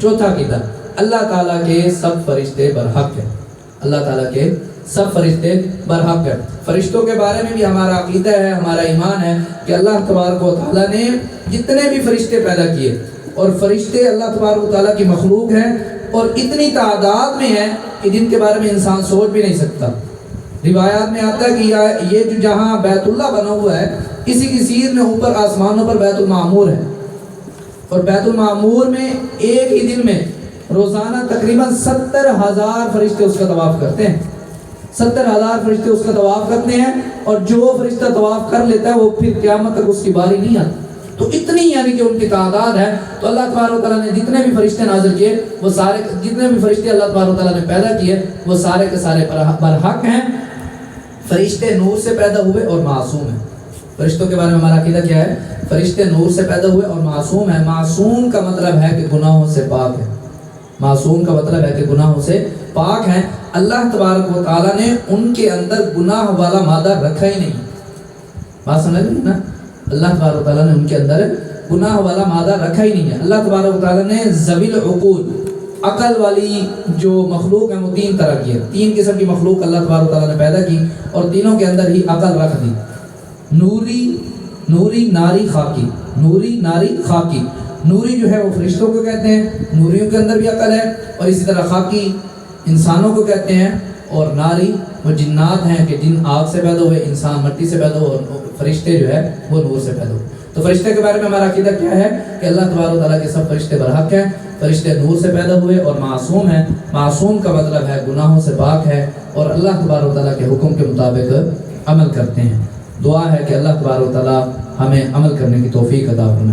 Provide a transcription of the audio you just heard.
چوتھا عقیدہ، اللہ تعالیٰ کے سب فرشتے برحق ہیں، اللہ تعالیٰ کے سب فرشتے برحق ہیں۔ فرشتوں کے بارے میں بھی ہمارا عقیدہ ہے، ہمارا ایمان ہے کہ اللہ تبارک و تعالیٰ نے جتنے بھی فرشتے پیدا کیے، اور فرشتے اللہ تبارک و تعالیٰ کی مخلوق ہیں اور اتنی تعداد میں ہیں کہ جن کے بارے میں انسان سوچ بھی نہیں سکتا۔ روایات میں آتا ہے کہ یہ جو جہاں بیت اللہ بنا ہوا ہے، اسی کی سیر میں اوپر آسمانوں پر بیت المعمور ہے، اور بیت المعمور میں ایک ہی دن میں روزانہ تقریباً 70,000 فرشتے اس کا طواف کرتے ہیں، 70,000 فرشتے اس کا طواف کرتے ہیں، اور جو فرشتہ طواف کر لیتا ہے وہ پھر قیامت تک اس کی باری نہیں آتی۔ تو اتنی یعنی کہ ان کی تعداد ہے۔ تو اللہ تبارک و تعالیٰ نے جتنے بھی فرشتے نازل کیے، وہ سارے جتنے بھی فرشتے اللہ تبارک و تعالیٰ نے پیدا کیے، وہ سارے کے سارے برحق ہیں۔ فرشتے نور سے پیدا ہوئے اور معصوم ہیں۔ فرشتوں کے بارے میں ہمارا عقیدہ کیا ہے؟ فرشتے نور سے پیدا ہوئے اور معصوم ہیں۔ معصوم کا مطلب ہے کہ گناہوں سے پاک ہے، معصوم کا مطلب ہے کہ گناہوں سے پاک ہیں۔ اللہ تبارک و تعالیٰ نے ان کے اندر گناہ والا مادہ رکھا ہی نہیں۔ بات سمجھ رہی نا؟ اللہ تبارک و تعالیٰ نے ان کے اندر گناہ والا مادہ رکھا ہی نہیں ہے۔ اللہ تبارک و تعالیٰ نے ذوی العقول، عقل والی جو مخلوق ہے وہ 3 طرح کی ہے۔ 3 قسم کی مخلوق اللہ تبارک و تعالیٰ نے پیدا کی، اور تینوں کے اندر ہی عقل رکھ دی۔ نوری، ناری، خاکی۔ نوری، ناری، خاکی۔ نوری جو ہے وہ فرشتوں کو کہتے ہیں، نوریوں کے اندر بھی عقل ہے، اور اسی طرح خاکی انسانوں کو کہتے ہیں، اور ناری وہ جنات ہیں کہ جن آگ سے پیدا ہوئے، انسان مٹی سے پیدا ہوئے، اور فرشتے جو ہے وہ نور سے پیدا ہوئے۔ تو فرشتے کے بارے میں ہمارا عقیدہ کیا ہے کہ اللہ تبارک و تعالیٰ کے سب فرشتے برحق ہیں، فرشتے نور سے پیدا ہوئے اور معصوم ہیں۔ معصوم کا مطلب ہے گناہوں سے پاک ہے، اور اللہ تبارک و تعالیٰ کے حکم کے مطابق عمل کرتے ہیں۔ دعا ہے کہ اللہ تبارک و تعالیٰ ہمیں عمل کرنے کی توفیق عطا فرمائے۔